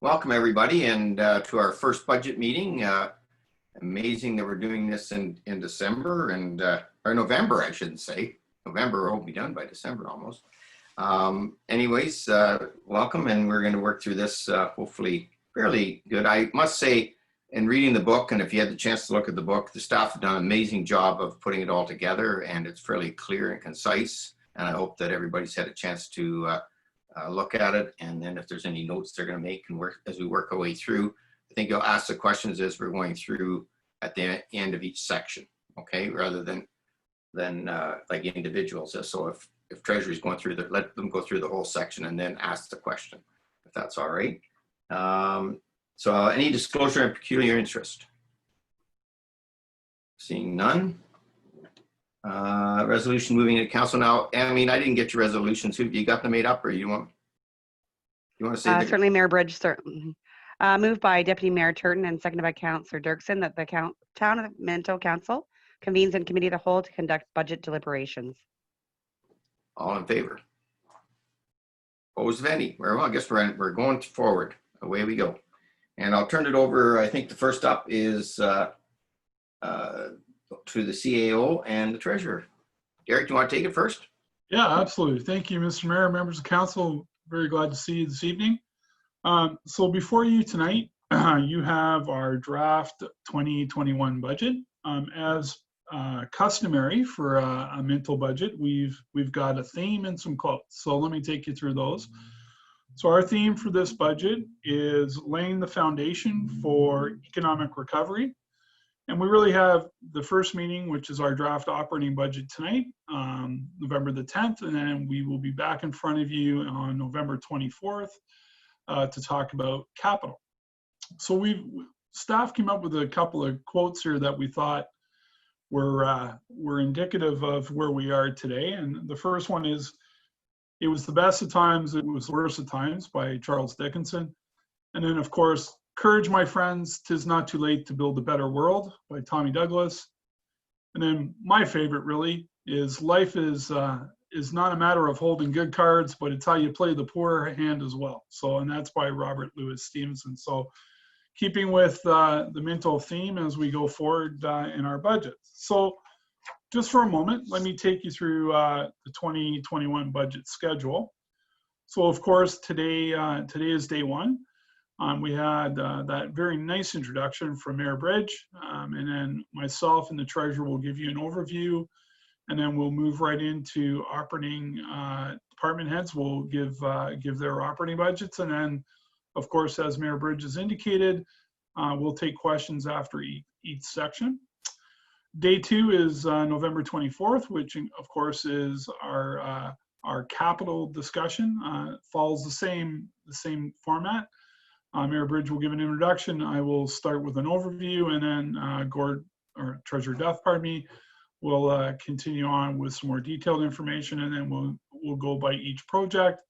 Welcome everybody, and to our first budget meeting. Amazing that we're doing this in December or November, I shouldn't say. November will be done by December almost. Anyways, welcome, and we're going to work through this hopefully fairly good. I must say, in reading the book, and if you had the chance to look at the book, the staff have done an amazing job of putting it all together, and it's fairly clear and concise. And I hope that everybody's had a chance to look at it, and then if there's any notes they're going to make and work as we work our way through. I think you'll ask the questions as we're going through at the end of each section, okay, rather than like individuals. So if Treasury's going through that, let them go through the whole section and then ask the question, if that's all right. So any disclosure and peculiar interest? Seeing none. Resolution moving to council now. I mean, I didn't get your resolutions. Who you got them made up, or you want to say? Certainly, Mayor Bridge. Certainly. Moved by Deputy Mayor Turton and seconded by Councillor Dirksen that the Town of Minto Council convenes in committee of the whole to conduct budget deliberations. All in favor? Opposed of any? Well, I guess we're going forward. Away we go. And I'll turn it over. I think the first up is to the CAO and the Treasurer. Derek, do you want to take it first? Yeah, absolutely. Thank you, Mr. Mayor, members of council. Very glad to see you this evening. So before you tonight, you have our draft 2021 budget. As customary for a Minto budget, we've got a theme and some quotes. So let me take you through those. So our theme for this budget is laying the foundation for economic recovery. And we really have the first meeting, which is our draft operating budget tonight, November the 10th, and then we will be back in front of you on November 24th to talk about capital. So staff came up with a couple of quotes here that we thought were indicative of where we are today. And the first one is, "It was the best of times, it was the worst of times," by Charles Dickinson. And then, of course, "Courage, my friends, 'tis not too late to build a better world," by Tommy Douglas. And then my favorite really is, "Life is not a matter of holding good cards, but it's how you play the poor hand as well." So, and that's by Robert Louis Stevenson. So keeping with the Minto theme as we go forward in our budget. So just for a moment, let me take you through the 2021 budget schedule. So of course, today is day one. We had that very nice introduction from Mayor Bridge, and then myself and the Treasurer will give you an overview, and then we'll move right into operating. Department heads will give their operating budgets, and then, of course, as Mayor Bridge has indicated, we'll take questions after each section. Day two is November 24th, which of course is our capital discussion. Follows the same format. Mayor Bridge will give an introduction. I will start with an overview, and then Treasurer Duff, will continue on with some more detailed information, and then we'll go by each project.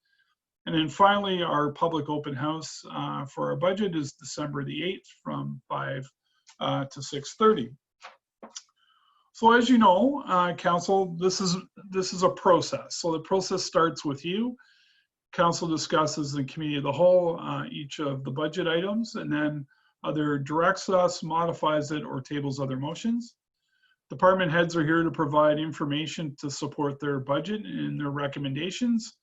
And then finally, our public open house for our budget is December the 8th from 5 to 6:30. So as you know, Council, this is a process. So the process starts with you. Council discusses in committee of the whole each of the budget items, and then either directs us, modifies it, or tables other motions. Department heads are here to provide information to support their budget and their recommendations.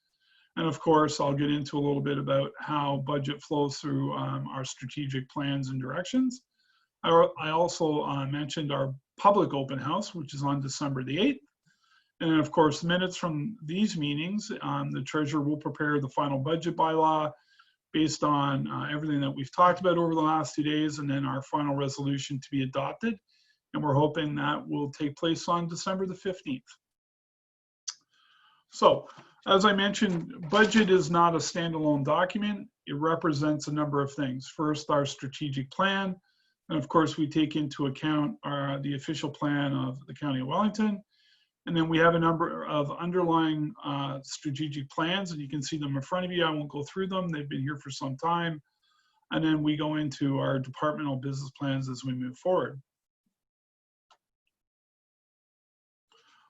And of course, I'll get into a little bit about how budget flows through our strategic plans and directions. I also mentioned our public open house, which is on December the 8th. And then, of course, minutes from these meetings, the Treasurer will prepare the final budget bylaw based on everything that we've talked about over the last 2 days, and then our final resolution to be adopted. And we're hoping that will take place on December the 15th. So, as I mentioned, budget is not a standalone document. It represents a number of things. First, our strategic plan. And of course, we take into account the official plan of the County of Wellington. And then we have a number of underlying strategic plans, and you can see them in front of you. I won't go through them. They've been here for some time. And then we go into our departmental business plans as we move forward.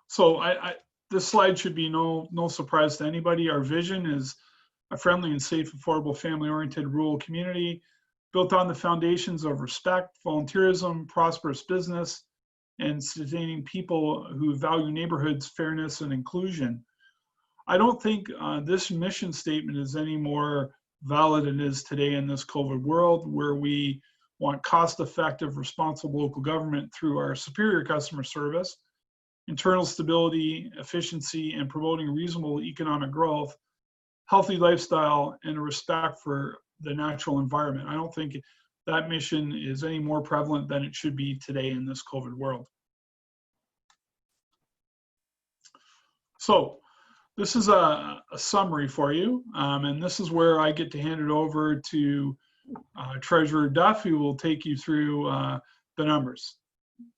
So this slide should be no surprise to anybody. Our vision is a friendly and safe, affordable, family-oriented rural community built on the foundations of respect, volunteerism, prosperous business, and sustaining people who value neighborhoods, fairness, and inclusion. I don't think this mission statement is any more valid than it is today in this COVID world, where we want cost-effective, responsible local government through our superior customer service, internal stability, efficiency, and promoting reasonable economic growth, healthy lifestyle, and a respect for the natural environment. I don't think that mission is any more prevalent than it should be today in this COVID world. So this is a summary for you, and this is where I get to hand it over to Treasurer Duff, who will take you through the numbers.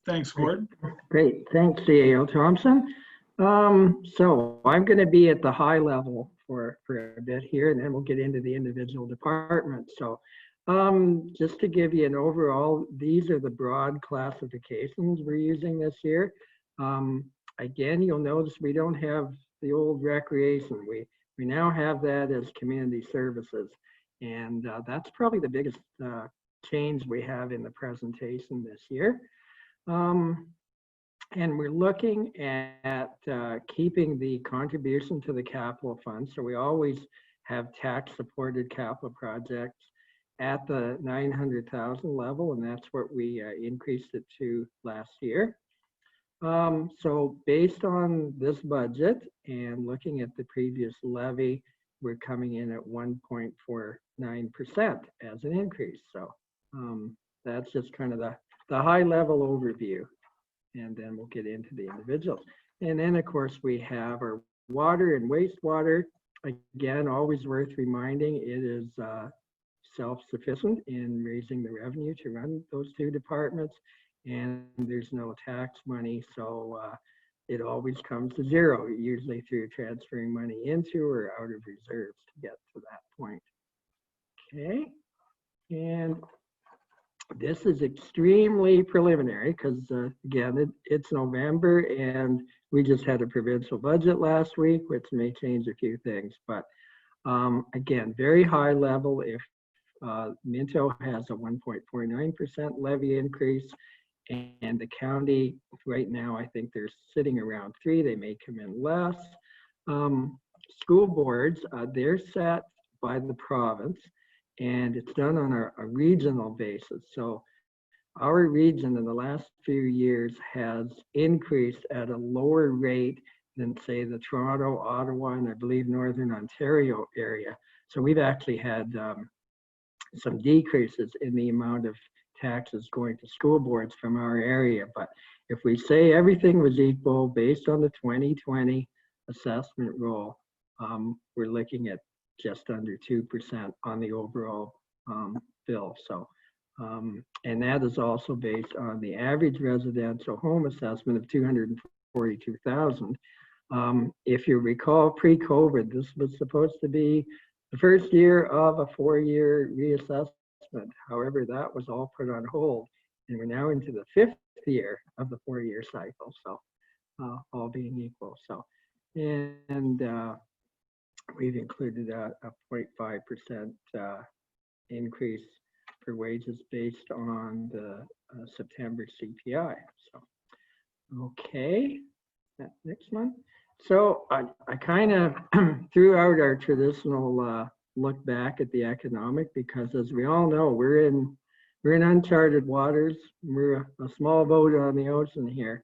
Thanks, Gord. Great, thanks, CAO Thompson. So I'm going to be at the high level for a bit here, and then we'll get into the individual departments. So just to give you an overall, these are the broad classifications we're using this year. Again, you'll notice we don't have the old recreation. We now have that as community services. And that's probably the biggest change we have in the presentation this year. And we're looking at keeping the contribution to the capital fund. So we always have tax-supported capital projects at the 900,000 level, and that's what we increased it to last year. So based on this budget and looking at the previous levy, we're coming in at 1.49% as an increase. So that's just kind of the high level overview. And then we'll get into the individuals. And then of course we have our water and wastewater. Again, always worth reminding, it is self-sufficient in raising the revenue to run those two departments. And there's no tax money, so it always comes to zero, usually through transferring money into or out of reserves to get to that point. Okay, and this is extremely preliminary because again, it's November and we just had a provincial budget last week, which may change a few things, but again, very high level. If Minto has a 1.49% levy increase, and the county right now, I think they're sitting around 3. They may come in less. School boards, they're set by the province, and it's done on a regional basis. So our region in the last few years has increased at a lower rate than, say, the Toronto, Ottawa, and I believe Northern Ontario area. So we've actually had some decreases in the amount of taxes going to school boards from our area. But if we say everything was equal based on the 2020 assessment roll, we're looking at just under 2% on the overall bill. So, and that is also based on the average residential home assessment of 242,000. If you recall, pre-COVID, this was supposed to be the first year of a 4-year reassessment. However, that was all put on hold, and we're now into the 5th year of the 4-year cycle. So, all being equal. So, and we've included a 0.5% increase for wages based on the September CPI. So, okay, that next one. So I kind of threw out our traditional look back at the economic, because as we all know, we're in uncharted waters. We're a small boat on the ocean here.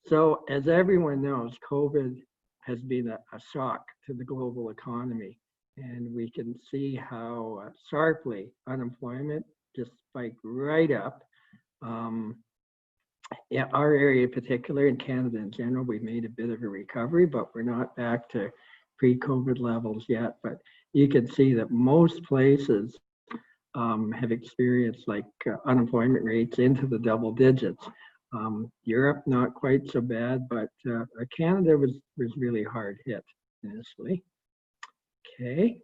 So as everyone knows, COVID has been a shock to the global economy, and we can see how sharply unemployment just spiked right up. Yeah, our area in particular, in Canada in general, we've made a bit of a recovery, but we're not back to pre-COVID levels yet. But you can see that most places have experienced like unemployment rates into the double digits. Europe, not quite so bad, but Canada was really hard hit initially. Okay,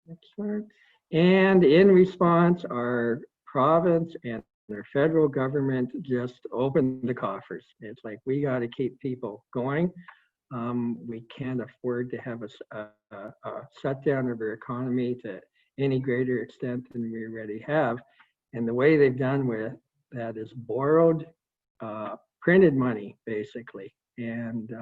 next one. And in response, our province and our federal government just opened the coffers. It's like, we got to keep people going. We can't afford to have a shutdown of our economy to any greater extent than we already have. And the way they've done with that is borrowed, printed money, basically. And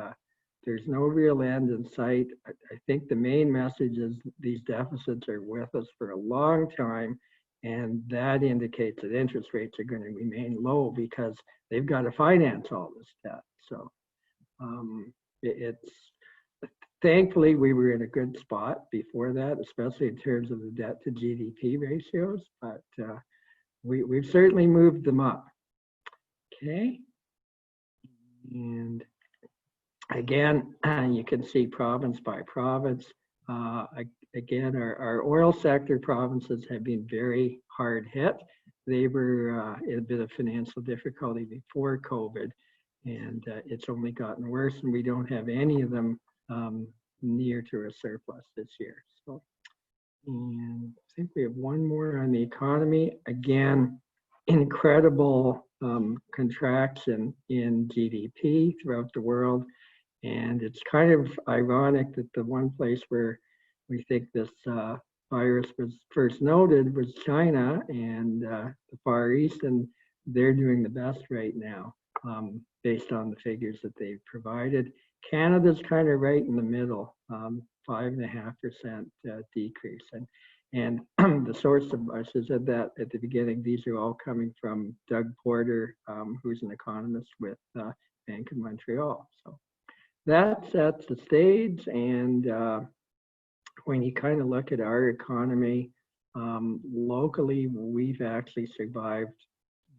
there's no real end in sight. I think the main message is these deficits are with us for a long time. And that indicates that interest rates are going to remain low because they've got to finance all this debt. So it's thankfully we were in a good spot before that, especially in terms of the debt to GDP ratios. But we've certainly moved them up. Okay. And again, you can see province by province. Again, our oil sector provinces have been very hard hit. They were in a bit of financial difficulty before COVID, and it's only gotten worse, and we don't have any of them near to a surplus this year. So, and I think we have one more on the economy. Again, incredible contraction in GDP throughout the world. And it's kind of ironic that the one place where we think this virus was first noted was China and the Far East, and they're doing the best right now based on the figures that they've provided. Canada's kind of right in the middle, 5.5% decrease. And the source of, I should have said that at the beginning, these are all coming from Doug Porter, who's an economist with Bank of Montreal. So that sets the stage. And when you kind of look at our economy, locally, we've actually survived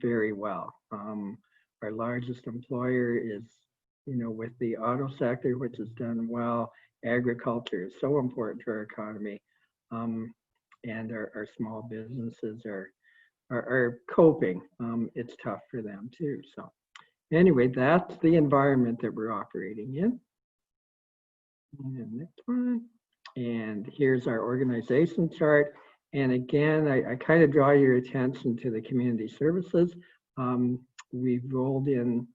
very well. Our largest employer is, with the auto sector, which has done well. Agriculture is so important to our economy. And our small businesses are coping. It's tough for them too. So anyway, that's the environment that we're operating in. And next one. And here's our organization chart. And again, I kind of draw your attention to the community services. We've rolled in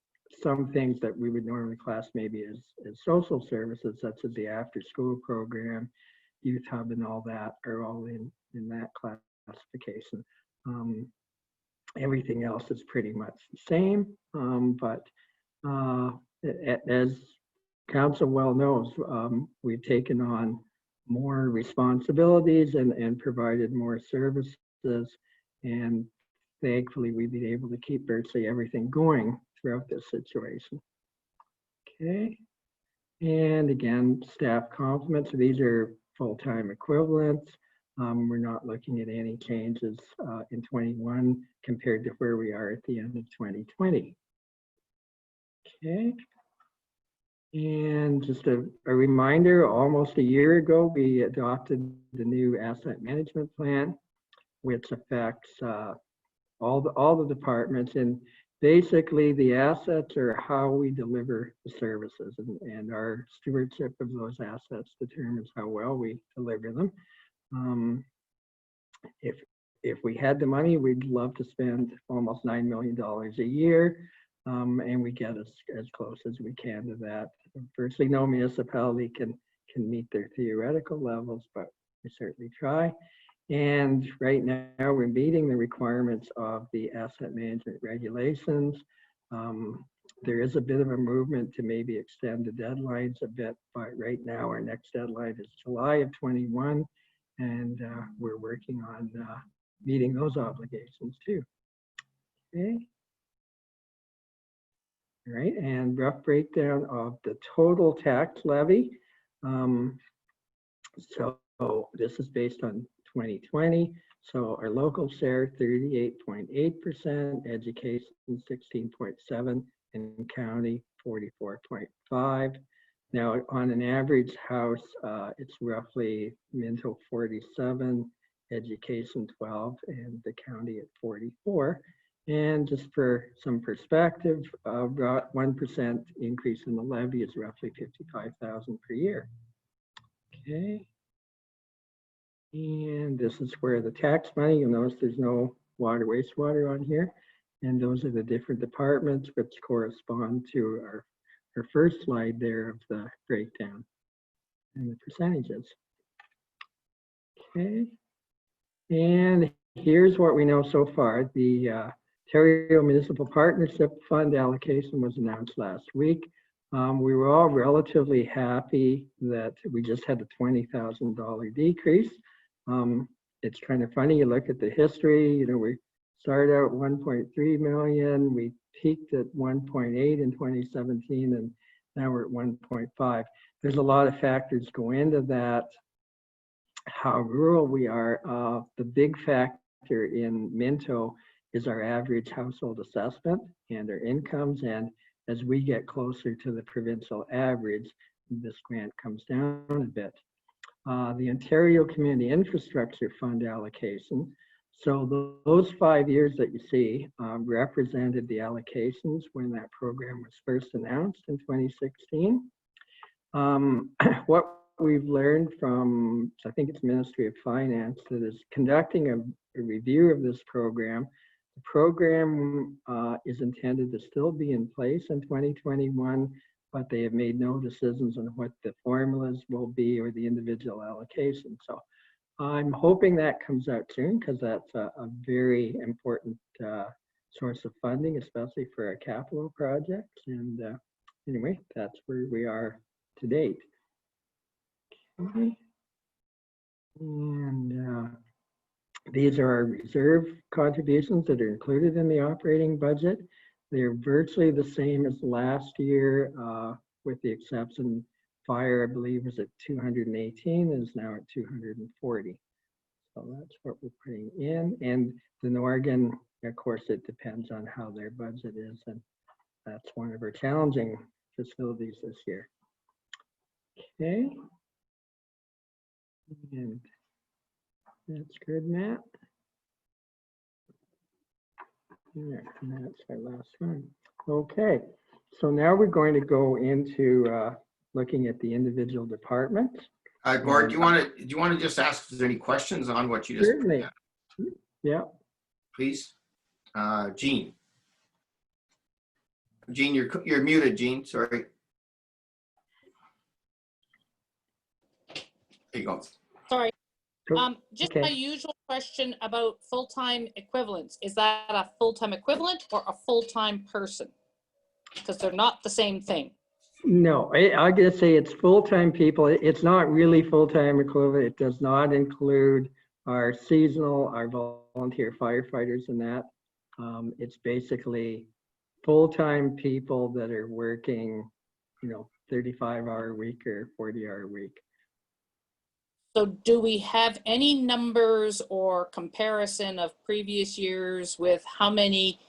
some things that we would normally class maybe as social services, such as the after school program, youth hub, and all that are all in that classification. Everything else is pretty much the same, but as council well knows, we've taken on more responsibilities and provided more services, and thankfully we've been able to keep virtually everything going throughout this situation. Okay, and again, staff complements. So these are full-time equivalents. We're not looking at any changes in 21 compared to where we are at the end of 2020. Okay. And just a reminder, almost a year ago, we adopted the new asset management plan, which affects all the departments. And basically, the assets are how we deliver the services, and our stewardship of those assets determines how well we deliver them. If we had the money, we'd love to spend almost $9 million a year, and we get as close as we can to that. Virtually no municipality can meet their theoretical levels, but we certainly try. And right now we're meeting the requirements of the asset management regulations. There is a bit of a movement to maybe extend the deadlines a bit, but right now our next deadline is July of 21, and we're working on meeting those obligations too. Okay. All right, and rough breakdown of the total tax levy. So this is based on 2020. So our local share 38.8%, education 16.7%, and county 44.5%. Now on an average house, it's roughly Minto 47, education 12, and the county at 44. And just for some perspective, about 1% increase in the levy is roughly $55,000 per year. Okay. And this is where the tax money, you'll notice there's no water, wastewater on here. And those are the different departments which correspond to our our first slide there of the breakdown and the percentages. Okay, and here's what we know so far. The Ontario Municipal Partnership Fund allocation was announced last week. We were all relatively happy that we just had a $20,000 decrease. It's kind of funny, you look at the history, you know, we started out 1.3 million, we peaked at 1.8 in 2017, and now we're at 1.5. There's a lot of factors go into that, how rural we are. The big factor in Minto is our average household assessment and our incomes, and as we get closer to the provincial average, this grant comes down a bit. The Ontario Community Infrastructure Fund allocation. So those 5 years that you see represented the allocations when that program was first announced in 2016. What we've learned from, I think it's Ministry of Finance, that is conducting a review of this program. The program is intended to still be in place in 2021, but they have made no decisions on what the formulas will be or the individual allocation. So I'm hoping that comes out soon, because that's a very important source of funding, especially for our capital projects. And anyway, that's where we are to date. Okay. And these are our reserve contributions that are included in the operating budget. They're virtually the same as last year, with the exception fire, I believe, was at 218 and is now at 240. So that's what we're putting in. And the Norgan, of course, it depends on how their budget is, and that's one of our challenging facilities this year. Okay. And that's good, Matt. Yeah, and that's our last one. Okay, so now we're going to go into looking at the individual departments. Gord, do you want to just ask if there's any questions on what you just? Certainly. Yeah. Please, Jean. Jean, you're muted, Jean. Sorry. There you go. Sorry. Cool. Just Okay. my usual question about full-time equivalents. Is that a full-time equivalent or a full-time person? Because they're not the same thing. No, I'm going to say it's full-time people. It's not really full-time equivalent. It does not include our seasonal, our volunteer firefighters and that. It's basically full-time people that are working, 35-hour a week or 40-hour a week. So do we have any numbers or comparison of previous years with how many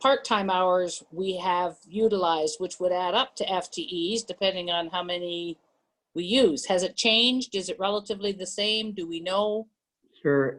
part-time hours we have utilized, which would add up to FTEs depending on how many we use? Has it changed? Is it relatively the same? Do we know? Sure.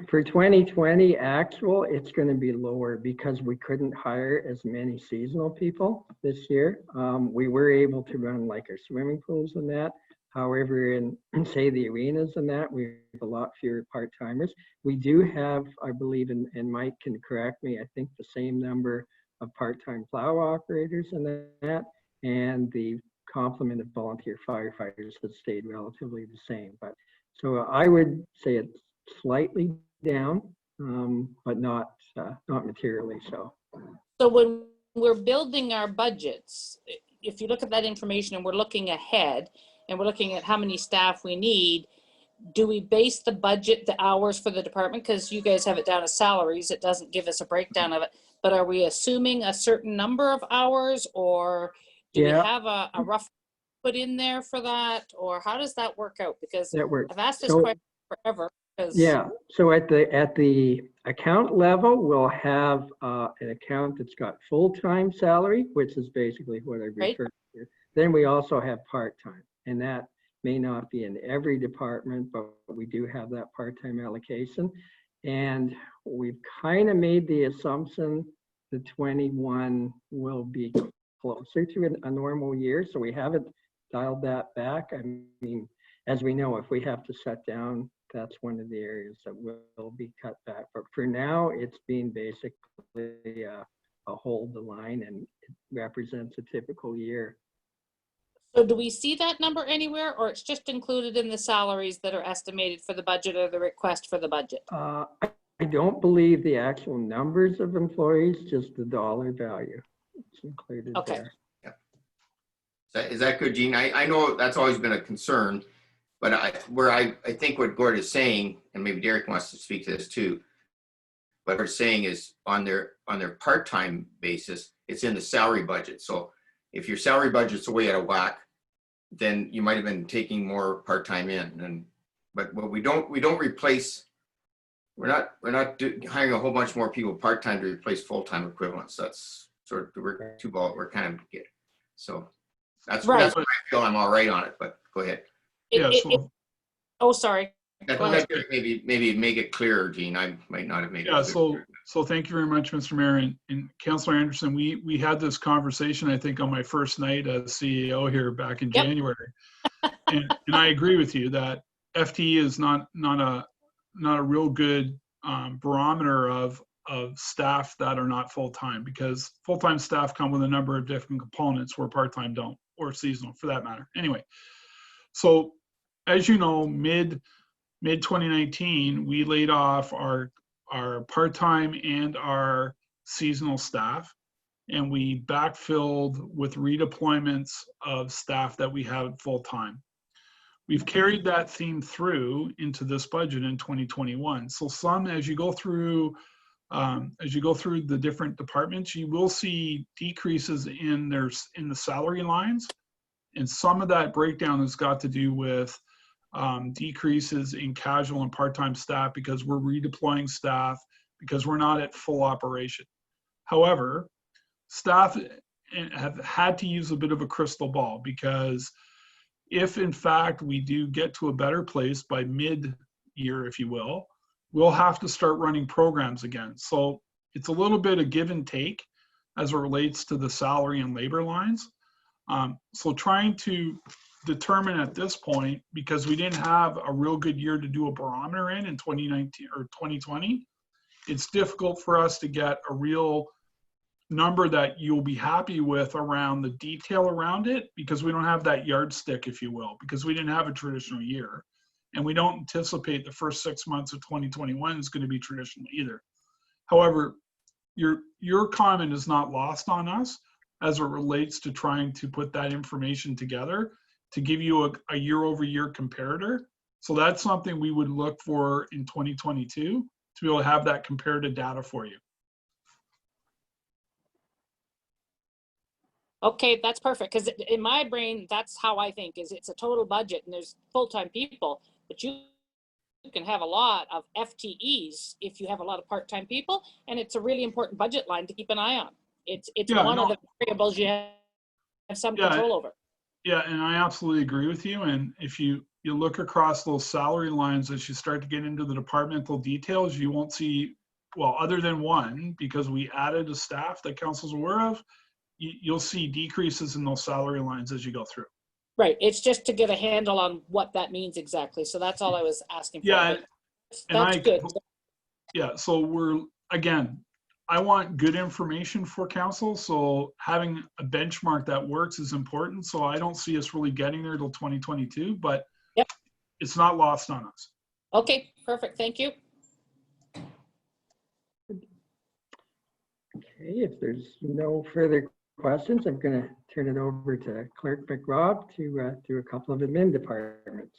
For 2020 actual, it's going to be lower because we couldn't hire as many seasonal people this year. We were able to run like our swimming pools and that. However, in say the arenas and that, we have a lot fewer part-timers. We do have, I believe, and Mike can correct me, I think the same number of part-time plow operators and that, and the complement of volunteer firefighters has stayed relatively the same. But so I would say it's slightly down, but not materially so. So when we're building our budgets, if you look at that information and we're looking ahead and we're looking at how many staff we need, do we base the budget, the hours for the department? Because you guys have it down as salaries. It doesn't give us a breakdown of it. But are we assuming a certain number of hours, or do we have a rough put in there for that? Or how does that work out? Because That works. I've asked this question forever. Yeah, so at the account level, we'll have an account that's got full-time salary, which is basically what I referred to. Then we also have part-time, and that may not be in every department, but we do have that part-time allocation. And we've kind of made the assumption the 21 will be closer to a normal year, so we haven't dialed that back. I mean, as we know, if we have to shut down, that's one of the areas that will be cut back. But for now, it's been basically hold the line, and it represents a typical year. So do we see that number anywhere, or it's just included in the salaries that are estimated for the budget or the request for the budget? I don't believe the actual numbers of employees, just the dollar value. It's included Okay. there. Is that good, Gene? I know that's always been a concern, but I think what Gord is saying, and maybe Derek wants to speak to this too, what we're saying is on their part-time basis, it's in the salary budget. So if your salary budget's way out of whack, then you might have been taking more part-time in. But we don't replace. We're not hiring a whole bunch more people part-time to replace full-time equivalents. That's sort of we're kind of get. So that's Right. that's what I feel. I'm all right on it. But go ahead. Yeah, Oh, sorry. Maybe make it clearer, Gene. I might not have made it yeah, clear. so thank you very much, Mr. Mayor. And Councillor Anderson, we had this conversation, I think, on my first night as CEO here back in January. and I agree with you that FTE is not a real good barometer of staff that are not full-time, because full-time staff come with a number of different components where part-time don't, or seasonal for that matter. Anyway, so as you know, mid 2019, we laid off our part-time and our seasonal staff, and we backfilled with redeployments of staff that we had full-time. We've carried that theme through into this budget in 2021. So as you go through the different departments, you will see decreases in the salary lines, and some of that breakdown has got to do with decreases in casual and part-time staff because we're redeploying staff because we're not at full operation. However, staff have had to use a bit of a crystal ball, because if in fact we do get to a better place by mid-year, if you will, we'll have to start running programs again. So it's a little bit of give and take as it relates to the salary and labor lines. So trying to determine at this point, because we didn't have a real good year to do a barometer in 2019 or 2020, it's difficult for us to get a real number that you'll be happy with around the detail around it, because we don't have that yardstick, if you will, because we didn't have a traditional year, and we don't anticipate the first 6 months of 2021 is going to be traditional either. However, your comment is not lost on us as it relates to trying to put that information together to give you a year-over-year comparator. So that's something we would look for in 2022 to be able to have that comparative data for you. Okay, that's perfect. Because in my brain, that's how I think, is it's a total budget and there's full-time people, but you can have a lot of FTEs if you have a lot of part-time people, and it's a really important budget line to keep an eye on. It's one of the variables you have some control over. Yeah, and I absolutely agree with you. And if you look across those salary lines, as you start to get into the departmental details, you won't see, well, other than one, because we added a staff that council's aware of, you'll see decreases in those salary lines as you go through. Right. It's just to get a handle on what that means exactly. So that's all I was asking for. Yeah, that's good. Yeah, so again, I want good information for council, so having a benchmark that works is important. So I don't see us really getting there till 2022, but yep, it's not lost on us. Okay, perfect. Thank you. Okay, if there's no further questions, I'm going to turn it over to Clerk McRobb to do a couple of admin departments.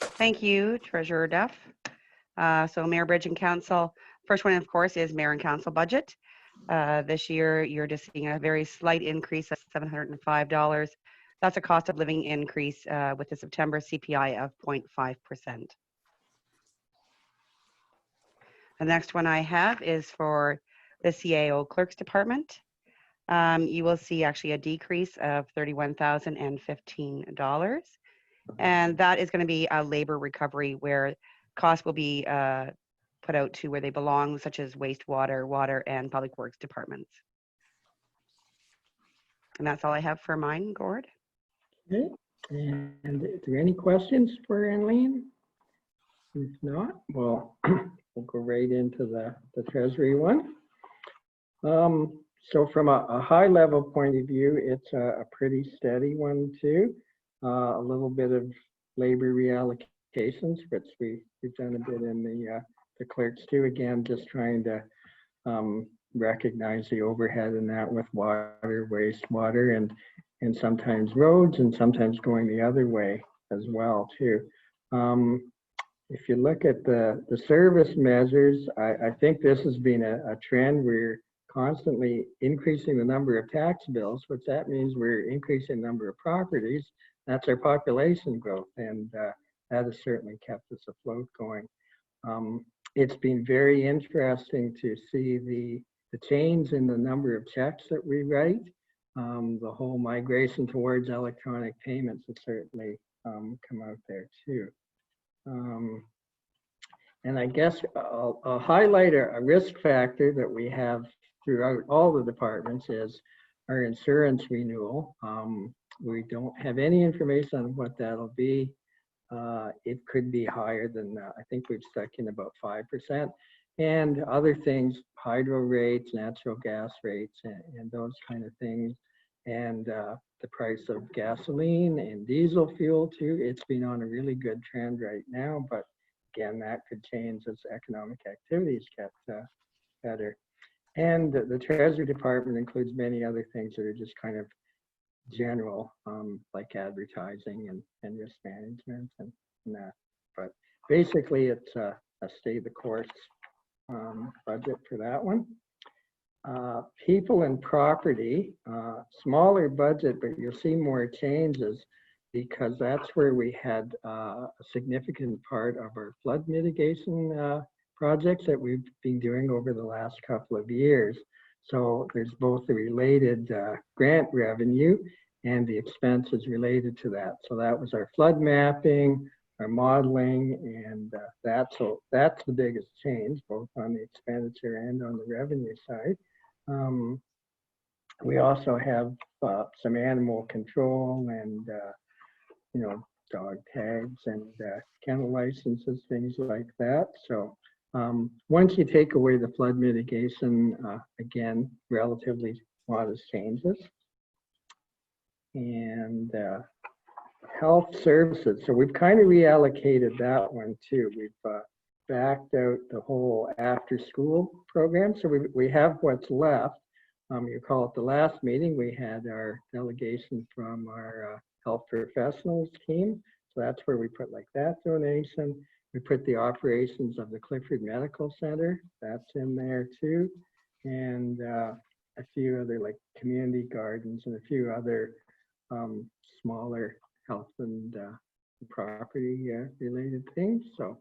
Thank you, Treasurer Duff. So Mayor, Bridge, and Council. First one, of course, is Mayor and Council budget. This year, you're just seeing a very slight increase of $705. That's a cost of living increase with the September CPI of 0.5%. The next one I have is for the CAO Clerk's Department. You will see actually a decrease of $31,015. And that is going to be a labor recovery where costs will be put out to where they belong, such as wastewater, water, and public works departments. And that's all I have for mine, Gord. Okay, and is there any questions for Annalene? If not, well, we'll go right into the treasury one. So from a high level point of view, it's a pretty steady one too. A little bit of labor reallocations, which we've done a bit in the clerks too. Again, just trying to recognize the overhead in that with water, wastewater, and sometimes roads, and sometimes going the other way as well too. If you look at the service measures, I think this has been a trend. We're constantly increasing the number of tax bills, which that means we're increasing the number of properties. That's our population growth, and that has certainly kept us afloat going. It's been very interesting to see the change in the number of checks that we write. The whole migration towards electronic payments has certainly come out there too. And I guess I'll highlight a risk factor that we have throughout all the departments is our insurance renewal. We don't have any information on what that'll be. It could be higher than I think we've stuck in about 5%, and other things, hydro rates, natural gas rates, and those kind of things, and the price of gasoline and diesel fuel too. It's been on a really good trend right now, but again, that could change as economic activities get better. And the Treasury Department includes many other things that are just kind of general, like advertising and risk management and that. But basically, it's a stay the course budget for that one. People and property, smaller budget, but you'll see more changes because that's where we had a significant part of our flood mitigation projects that we've been doing over the last couple of years. So there's both the related grant revenue and the expenses related to that. So that was our flood mapping, our modeling, and that's the biggest change, both on the expenditure and on the revenue side. We also have some animal control and dog tags and kennel licenses, things like that. So once you take away the flood mitigation, again, relatively modest changes. And health services. So we've kind of reallocated that one too. We've backed out the whole after school program. So we have what's left. You recall at the last meeting, we had our delegation from our health professionals team. So that's where we put like that donation. We put the operations of the Clifford Medical Center. That's in there too. And a few other like community gardens and a few other smaller health and property related things. So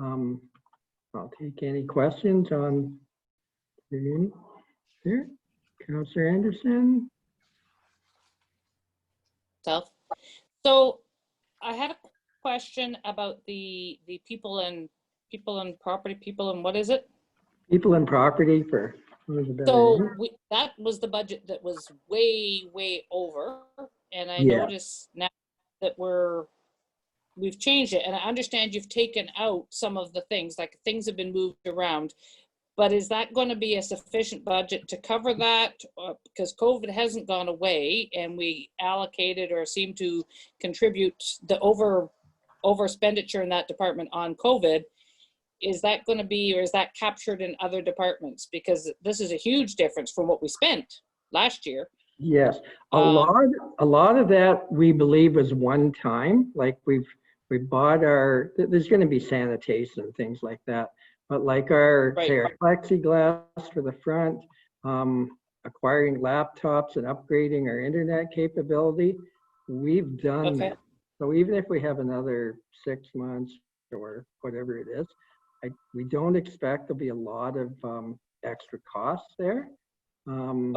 I'll take any questions on here. Councillor Anderson. So I had a question about the people and property, what is it? People and property for. So that was the budget that was way over, and I notice now that we've changed it, and I understand you've taken out some of the things, like things have been moved around, but is that going to be a sufficient budget to cover that? Because COVID hasn't gone away, and we allocated or seem to contribute the over expenditure in that department on COVID. Is that going to be, or is that captured in other departments? Because this is a huge difference from what we spent last year. Yes, a lot of that we believe was one time. Like we bought there's going to be sanitation and things like that. But like our plexiglass for the front, acquiring laptops and upgrading our internet capability, we've done that. So even if we have another 6 months or whatever it is, we don't expect there'll be a lot of extra costs there. And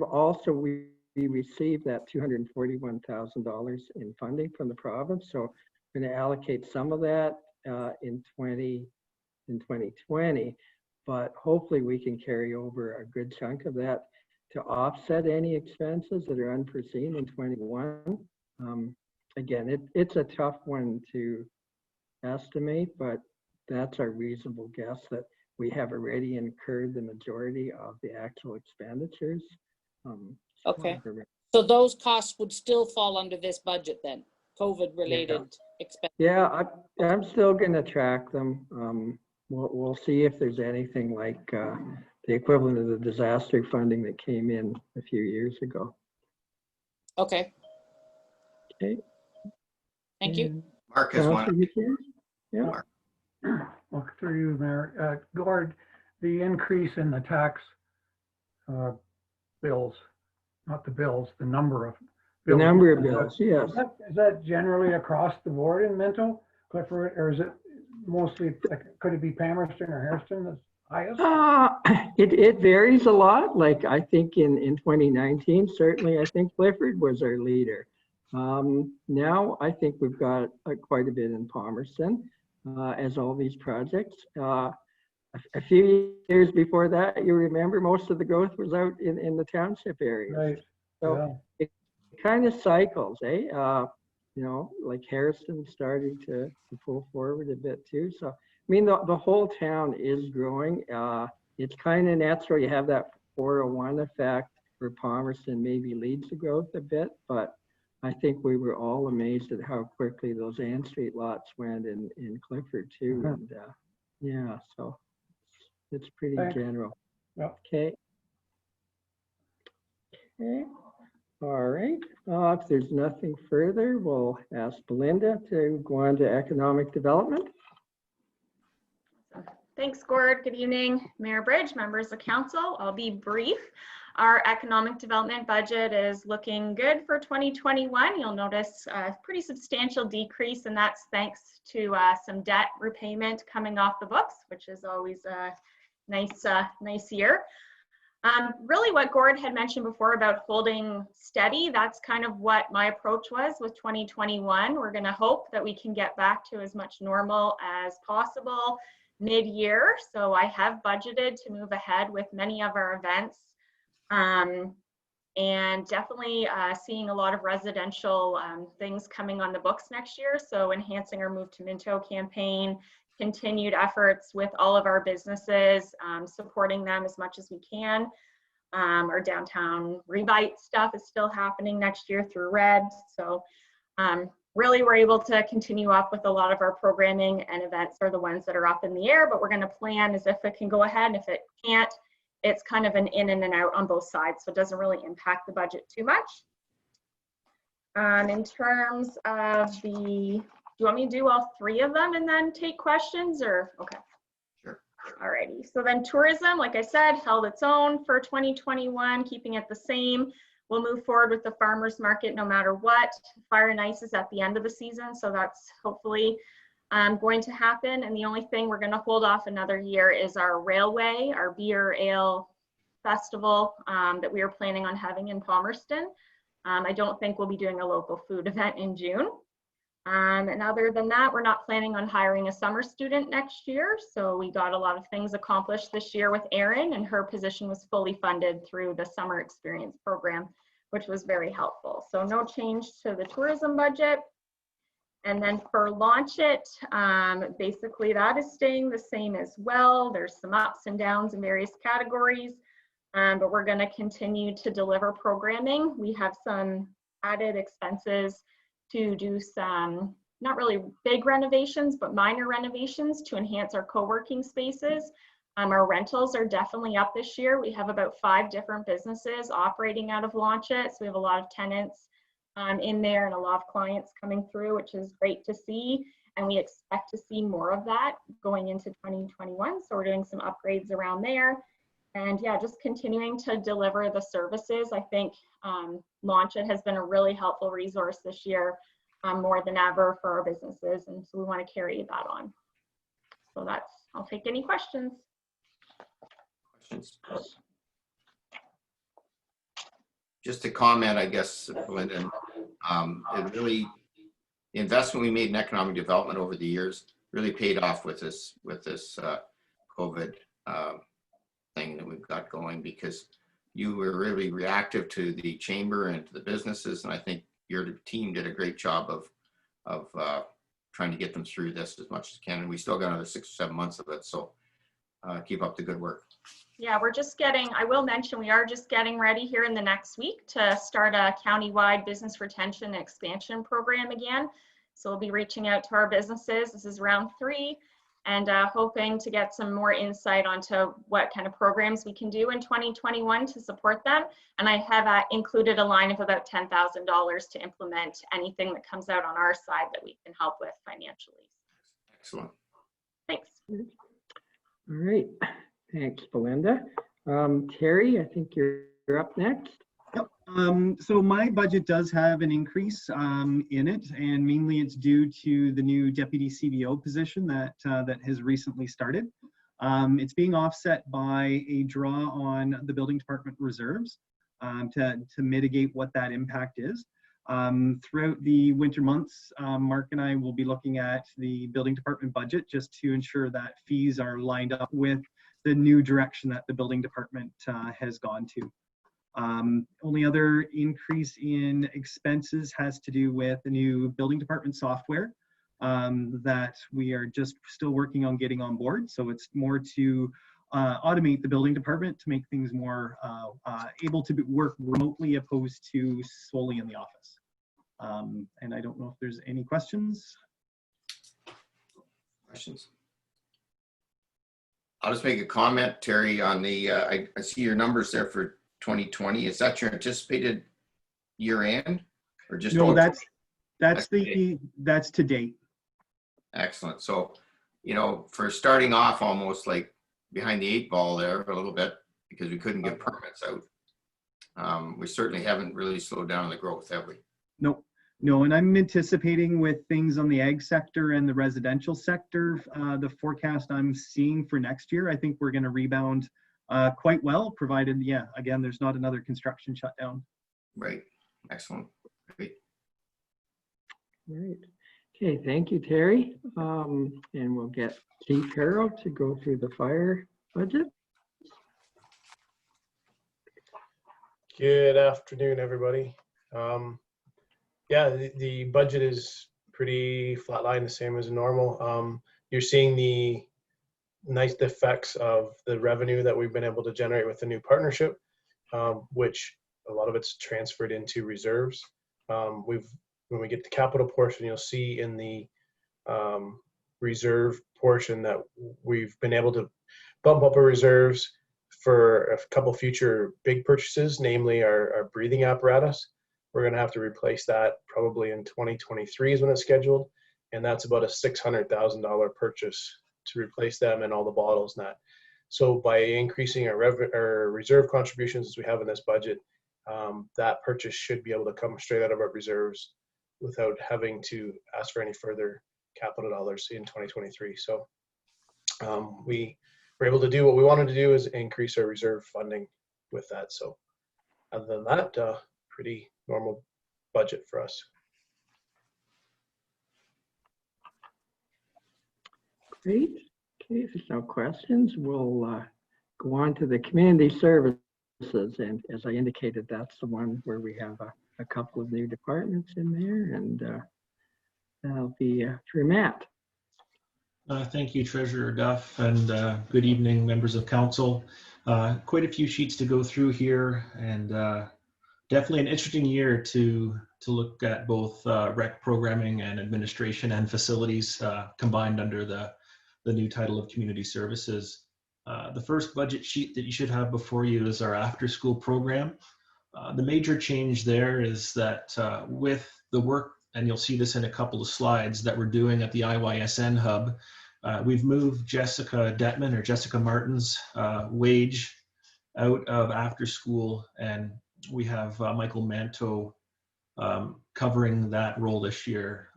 also we received that $241,000 in funding from the province. So we're going to allocate some of that in 2020, but hopefully we can carry over a good chunk of that to offset any expenses that are unforeseen in 21. Again, it's a tough one to estimate, but that's our reasonable guess, that we have already incurred the majority of the actual expenditures. Okay. So those costs would still fall under this budget then, COVID-related expenses? Yeah, I'm still gonna track them. We'll see if there's anything like the equivalent of the disaster funding that came in a few years ago. Okay. Okay. Thank you. And Mark has one. Councillor Buchanan? Yeah. Well, through you, Mayor. Gord, the increase in the tax bills, not the bills, the number of The bills. number of bills, yes. Is that generally across the board in Minto, Clifford, or is it mostly, could it be Palmerston or Hairston that's highest? It varies a lot. Like I think in 2019, certainly I think Clifford was our leader. Now I think we've got quite a bit in Palmerston as all these projects. A few years before that, you remember most of the growth was out in the township area. Right. So it kind of cycles, eh? You know, like Harrison starting to pull forward a bit too. So, I mean, the whole town is growing. It's kind of natural. You have that 401 effect where Palmerston maybe leads the growth a bit, but I think we were all amazed at how quickly those Ann Street lots went in Clifford too. And yeah, so it's pretty Thanks. general. Yep. Okay. Okay. All right. If there's nothing further, we'll ask Belinda to go on to economic development. Thanks, Gord. Good evening, Mayor Bridge, members of council. I'll be brief. Our economic development budget is looking good for 2021. You'll notice a pretty substantial decrease, and that's thanks to some debt repayment coming off the books, which is always a nice year. Really what Gord had mentioned before about holding steady, that's kind of what my approach was with 2021. We're going to hope that we can get back to as much normal as possible mid-year. So I have budgeted to move ahead with many of our events, and definitely seeing a lot of residential things coming on the books next year. So enhancing our Move to Minto campaign, continued efforts with all of our businesses, supporting them as much as we can. Our downtown rebite stuff is still happening next year through RED. So really we're able to continue up with a lot of our programming, and events are the ones that are up in the air, but we're going to plan as if it can go ahead, and if it can't, it's kind of an in and an out on both sides, so it doesn't really impact the budget too much. In terms of the, do you want me to do all three of them and then take questions, or? Okay. Sure. Alrighty, so then tourism, like I said, held its own for 2021, keeping it the same. We'll move forward with the farmers market no matter what. Fire and Ice is at the end of the season, so that's hopefully going to happen. And the only thing we're going to hold off another year is our railway, our beer ale festival that we are planning on having in Palmerston. I don't think we'll be doing a local food event in June. And other than that, we're not planning on hiring a summer student next year. So we got a lot of things accomplished this year with Erin, and her position was fully funded through the summer experience program, which was very helpful. So no change to the tourism budget. And then for Launch It, basically that is staying the same as well. There's some ups and downs in various categories, but we're going to continue to deliver programming. We have some added expenses to do some, not really big renovations, but minor renovations to enhance our co-working spaces. Our rentals are definitely up this year. We have about 5 different businesses operating out of Launch It. So we have a lot of tenants in there and a lot of clients coming through, which is great to see. And we expect to see more of that going into 2021. So we're doing some upgrades around there. And yeah, just continuing to deliver the services. I think Launch It has been a really helpful resource this year, more than ever for our businesses. And so we want to carry that on. So that's, I'll take any questions. Questions? Just to comment, I guess, Lyndon, it really, the investment we made in economic development over the years really paid off with this COVID thing that we've got going, because you were really reactive to the chamber and to the businesses, and I think your team did a great job of trying to get them through this as much as can. And we still got another 6 or 7 months of it. So keep up the good work. Yeah, we're just getting, I will mention, we are just getting ready here in the next week to start a countywide business retention and expansion program again. So we'll be reaching out to our businesses. This is round 3, and hoping to get some more insight onto what kind of programs we can do in 2021 to support them. And I have included a line of about $10,000 to implement anything that comes out on our side that we can help with financially. Excellent. Thanks. All right. Thanks, Belinda. Terry, I think you're up next. Yep. So my budget does have an increase in it, and mainly it's due to the new deputy CBO position that has recently started. It's being offset by a draw on the building department reserves to mitigate what that impact is. Throughout the winter months, Mark and I will be looking at the building department budget just to ensure that fees are lined up with the new direction that the building department has gone to. Only other increase in expenses has to do with the new building department software that we are just still working on getting on board. So it's more to automate the building department to make things more able to work remotely opposed to solely in the office. And I don't know if there's any questions. Questions? I'll just make a comment, Terry, on the, I see your numbers there for 2020. Is that your anticipated year end or just? No, that's to date. Excellent. So, you know, for starting off almost like behind the 8 ball there a little bit because we couldn't get permits out. We certainly haven't really slowed down the growth, have we? Nope. No, and I'm anticipating with things on the ag sector and the residential sector, the forecast I'm seeing for next year, I think we're going to rebound quite well, provided, yeah, again, there's not another construction shutdown. Right. Excellent. Great. Right. Okay, thank you, Terry. And we'll get Chief Harrell to go through the fire budget. Good afternoon, everybody. Yeah, the budget is pretty flatline, the same as normal. You're seeing the nice effects of the revenue that we've been able to generate with the new partnership, which a lot of it's transferred into reserves. When we get the capital portion, you'll see in the reserve portion that we've been able to bump up our reserves for a couple future big purchases, namely our breathing apparatus. We're going to have to replace that probably in 2023 is when it's scheduled. And that's about a $600,000 purchase to replace them and all the bottles and that. So by increasing our reserve contributions as we have in this budget, that purchase should be able to come straight out of our reserves without having to ask for any further capital dollars in 2023. So we were able to do what we wanted to do, is increase our reserve funding with that. So other than that, pretty normal budget for us. Great. Okay, if there's no questions, we'll go on to the community services. And as I indicated, that's the one where we have a couple of new departments in there, and that'll be through Matt. Thank you, Treasurer Duff, and good evening, members of council. Quite a few sheets to go through here, and definitely an interesting year to look at both rec programming and administration and facilities combined under the new title of community services. The first budget sheet that you should have before you is our after-school program. The major change there is that with the work, and you'll see this in a couple of slides, that we're doing at the IYSN hub, we've moved Jessica Detman, or Jessica Martin's wage out of after school, and we have Michael Minto covering that role this year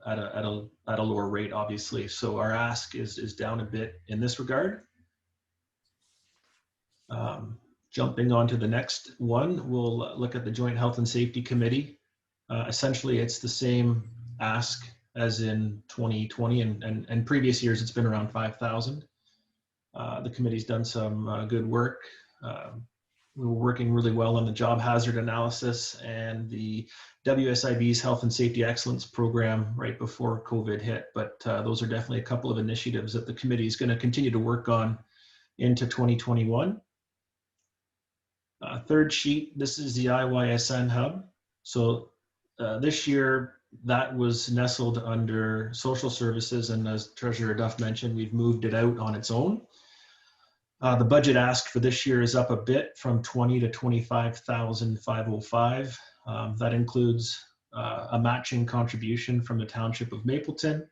at a lower rate, obviously. So our ask is down a bit in this regard. Jumping on to the next one, we'll look at the Joint Health and Safety Committee. Essentially, it's the same ask as in 2020 and previous years. It's been around 5,000. The committee's done some good work we were working really well on the job hazard analysis and the WSIB's Health and Safety Excellence program right before COVID hit. But those are definitely a couple of initiatives that the committee is going to continue to work on into 2021. Third sheet, this is the IYSN hub. So this year, that was nestled under social services, and as Treasurer Duff mentioned, we've moved it out on its own. The budget ask for this year is up a bit from 20 to 25,505. That includes a matching contribution from the Township of Mapleton,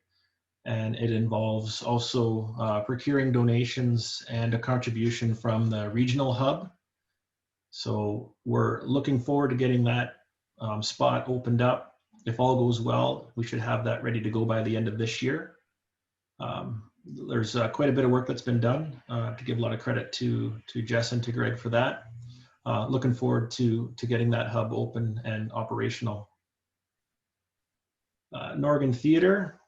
and it involves also procuring donations and a contribution from the regional hub. So we're looking forward to getting that spot opened up. If all goes well, we should have that ready to go by the end of this year. There's quite a bit of work that's been done, to give a lot of credit to Jess and to Greg for that. Looking forward to getting that hub open and operational. Norgan Theatre,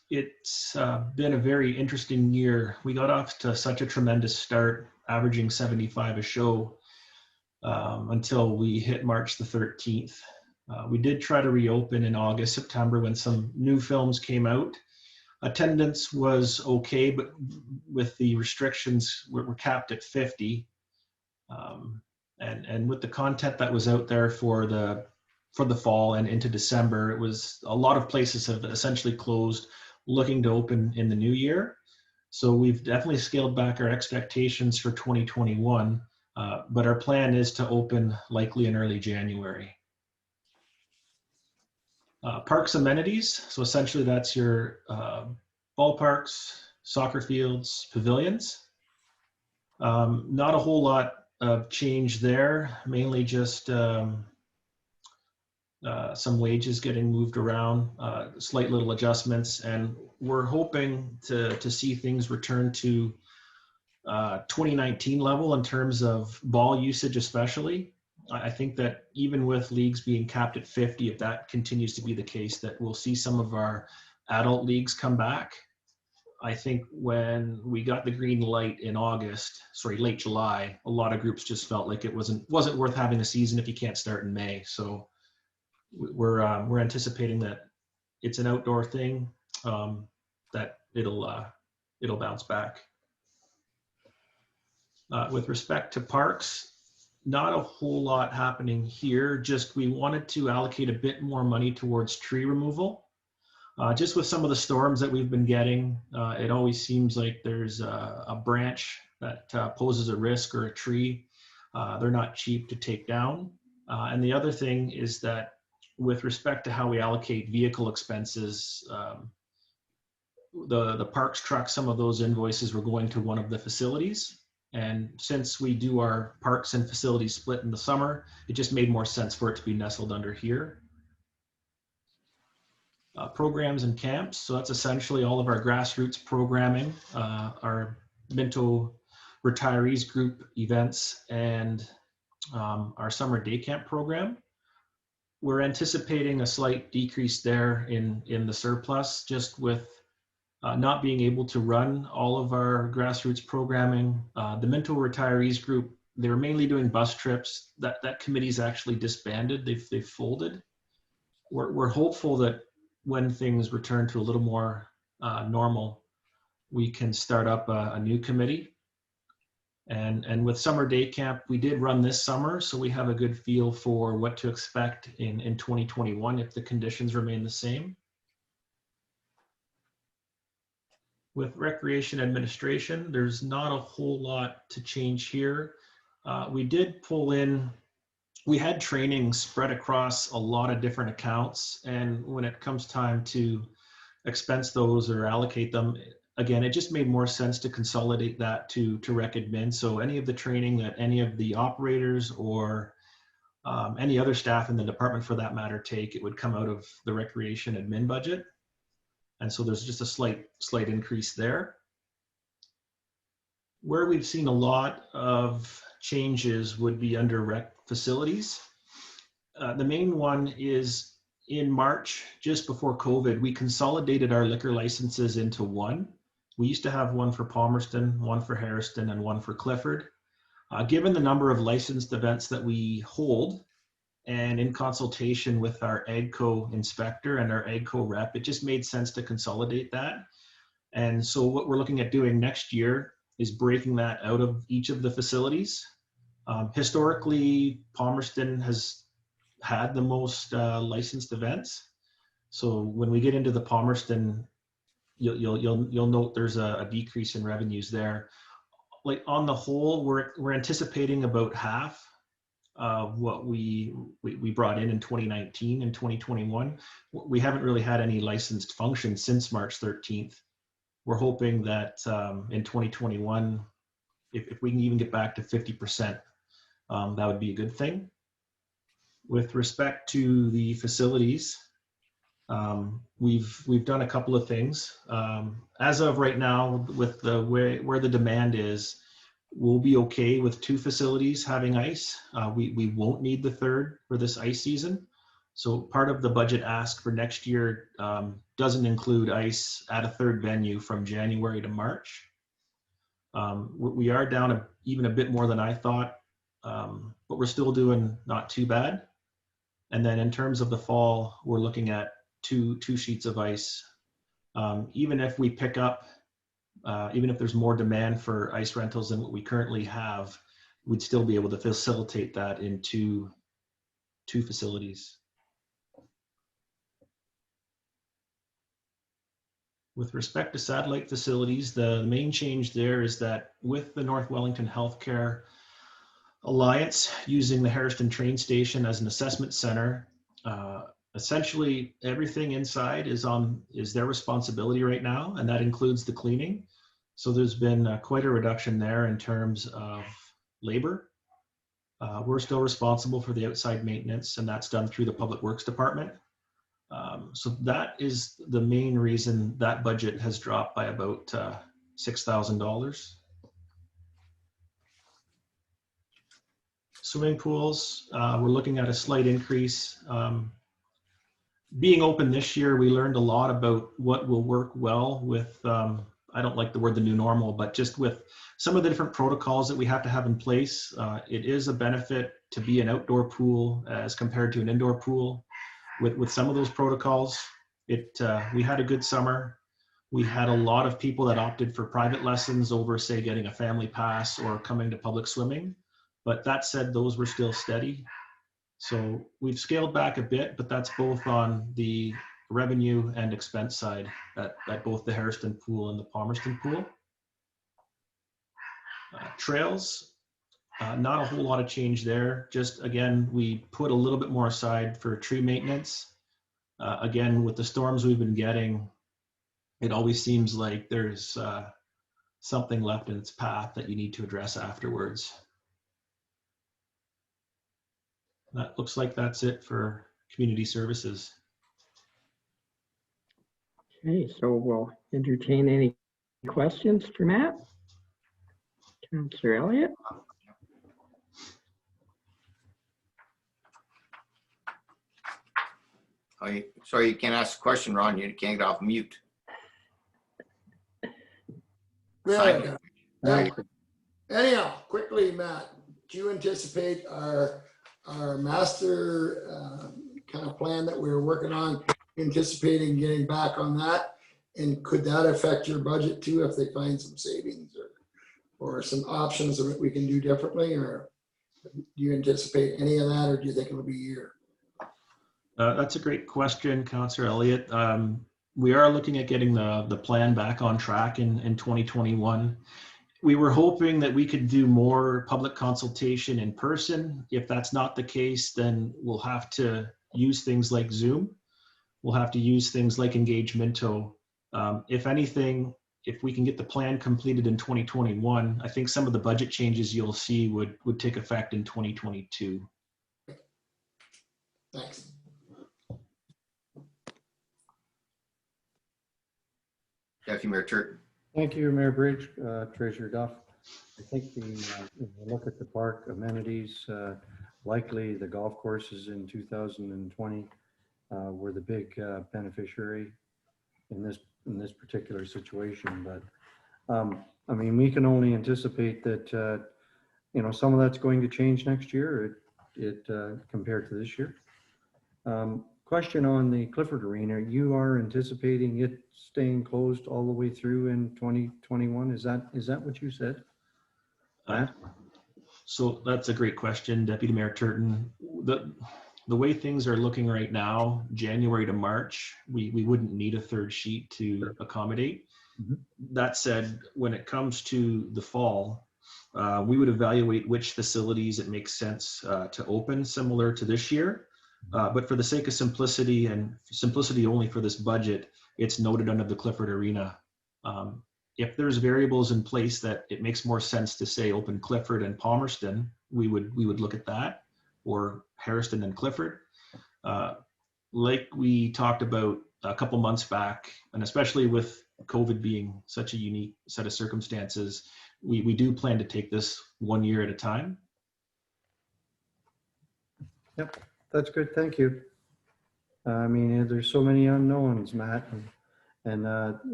it's been a very interesting year. We got off to such a tremendous start, averaging 75 a show, until we hit March the 13th. We did try to reopen in August, September when some new films came out. Attendance was okay, but with the restrictions, we're capped at 50. And with the content that was out there for the fall and into December, it was a lot of places have essentially closed, looking to open in the new year. So we've definitely scaled back our expectations for 2021, but our plan is to open likely in early January. Parks amenities, so essentially that's your ballparks, soccer fields, pavilions. Not a whole lot of change there, mainly just some wages getting moved around, slight little adjustments, and we're hoping to see things return to 2019 level in terms of ball usage especially. I think that even with leagues being capped at 50, if that continues to be the case, that we'll see some of our adult leagues come back. I think when we got the green light in late July, a lot of groups just felt like it wasn't worth having a season if you can't start in May. So we're anticipating that it's an outdoor thing, that it'll bounce back. With respect to parks, not a whole lot happening here. Just we wanted to allocate a bit more money towards tree removal. Just with some of the storms that we've been getting, it always seems like there's a branch that poses a risk, or a tree. They're not cheap to take down. And the other thing is that with respect to how we allocate vehicle expenses, the parks truck, some of those invoices were going to one of the facilities. And since we do our parks and facilities split in the summer, it just made more sense for it to be nestled under here. Programs and camps, so that's essentially all of our grassroots programming, our Minto retirees group events, and our summer day camp program. We're anticipating a slight decrease there in the surplus, just with not being able to run all of our grassroots programming. The Minto retirees group, they were mainly doing bus trips. That committee's actually disbanded. They've folded. We're hopeful that when things return to a little more normal, we can start up a new committee. And with summer day camp, we did run this summer, so we have a good feel for what to expect in 2021 if the conditions remain the same. With recreation administration, there's not a whole lot to change here. We did pull in, we had training spread across a lot of different accounts, and when it comes time to expense those or allocate them, again, it just made more sense to consolidate that to rec admin. So any of the training that any of the operators or any other staff in the department for that matter take, it would come out of the recreation admin budget. And so there's just a slight increase there. Where we've seen a lot of changes would be under rec facilities. The main one is in March, just before COVID, we consolidated our liquor licenses into one. We used to have one for Palmerston, one for Harriston, and one for Clifford. Given the number of licensed events that we hold, and in consultation with our AGCO inspector and our AGCO rep, it just made sense to consolidate that. And so what we're looking at doing next year is breaking that out of each of the facilities. Historically, Palmerston has had the most licensed events. So when we get into the Palmerston, you'll note there's a decrease in revenues there. Like on the whole, we're anticipating about half of what we brought in 2019 and 2021. We haven't really had any licensed functions since March 13th. We're hoping that in 2021, if we can even get back to 50%, that would be a good thing. With respect to the facilities, we've done a couple of things. As of right now, with the where the demand is, we'll be okay with 2 facilities having ice. We won't need the third for this ice season. So part of the budget ask for next year doesn't include ice at a third venue from January to March. We are down even a bit more than I thought, but we're still doing not too bad. And then in terms of the fall, we're looking at two sheets of ice. Even if we pick up, even if there's more demand for ice rentals than what we currently have, we'd still be able to facilitate that in two facilities. With respect to satellite facilities, the main change there is that with the North Wellington Healthcare Alliance using the Harriston train station as an assessment center, essentially everything inside is their responsibility right now, and that includes the cleaning. So there's been quite a reduction there in terms of labor. We're still responsible for the outside maintenance, and that's done through the Public Works Department. So that is the main reason that budget has dropped by about $6,000. Swimming pools, we're looking at a slight increase. Being open this year, we learned a lot about what will work well with, I don't like the word the new normal, but just with some of the different protocols that we have to have in place. It is a benefit to be an outdoor pool as compared to an indoor pool. With some of those protocols, we had a good summer. We had a lot of people that opted for private lessons over, say, getting a family pass or coming to public swimming. But that said, those were still steady. So we've scaled back a bit, but that's both on the revenue and expense side at both the Harriston pool and the Palmerston pool. Trails, not a whole lot of change there. Just again, we put a little bit more aside for tree maintenance. Again, with the storms we've been getting, it always seems like there's something left in its path that you need to address afterwards. That looks like that's it for community services. Okay, so we'll entertain any questions for Matt. Councillor Elliott. Sorry, you can't ask a question, Ron. You can't get off mute. Matt, anyhow, quickly, Matt, do you anticipate our master kind of plan that we were working on, anticipating getting back on that? And could that affect your budget too if they find some savings or some options that we can do differently? Or do you anticipate any of that, or do you think it'll be a year? That's a great question, Councillor Elliott. We are looking at getting the plan back on track in 2021. We were hoping that we could do more public consultation in person. If that's not the case, then we'll have to use things like Zoom. We'll have to use things like Engage Minto. If anything, if we can get the plan completed in 2021, I think some of the budget changes you'll see would take effect in 2022. Thanks. Deputy Mayor Turton. Thank you, Mayor Bridge, Treasurer Duff. I think if you look at the park amenities, likely the golf courses in 2020 were the big beneficiary in this particular situation. But I mean, we can only anticipate that you know, some of that's going to change next year, compared to this year. Question on the Clifford Arena, you are anticipating it staying closed all the way through in 2021? Is that what you said? Matt? So that's a great question, Deputy Mayor Turton. The way things are looking right now, January to March, we wouldn't need a third sheet to accommodate. Mhm. That said, when it comes to the fall, we would evaluate which facilities it makes sense to open similar to this year. But for the sake of simplicity and simplicity only for this budget, it's noted under the Clifford Arena. If there's variables in place that it makes more sense to say open Clifford and Palmerston, we would look at that, or Harrison and Clifford. Like we talked about a couple months back, and especially with COVID being such a unique set of circumstances, we do plan to take this 1 year at a time. Yep, that's good. Thank you. I mean, there's so many unknowns, Matt, and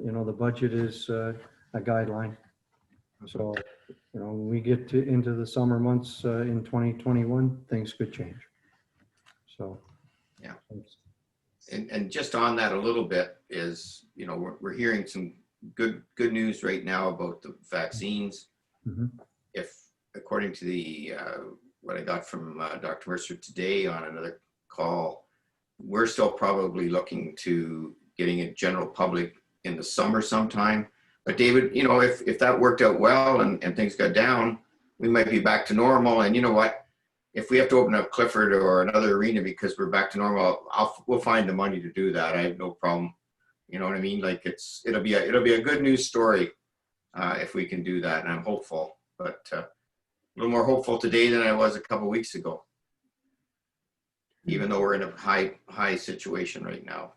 you know, the budget is a guideline. So, you know, when we get into the summer months in 2021, things could change. So, yeah. And just on that a little bit is, you know, we're hearing some good news right now about the vaccines. Mm-hmm. If, according to the what I got from Dr. Mercer today on another call, we're still probably looking to getting a general public in the summer sometime. But David, you know, if that worked out well and things got down, we might be back to normal. And you know what? If we have to open up Clifford or another arena because we're back to normal, we'll find the money to do that. I have no problem. You know what I mean? Like it'll be a good news story if we can do that, and I'm hopeful. But a little more hopeful today than I was a couple weeks ago. Even though we're in a high situation right now,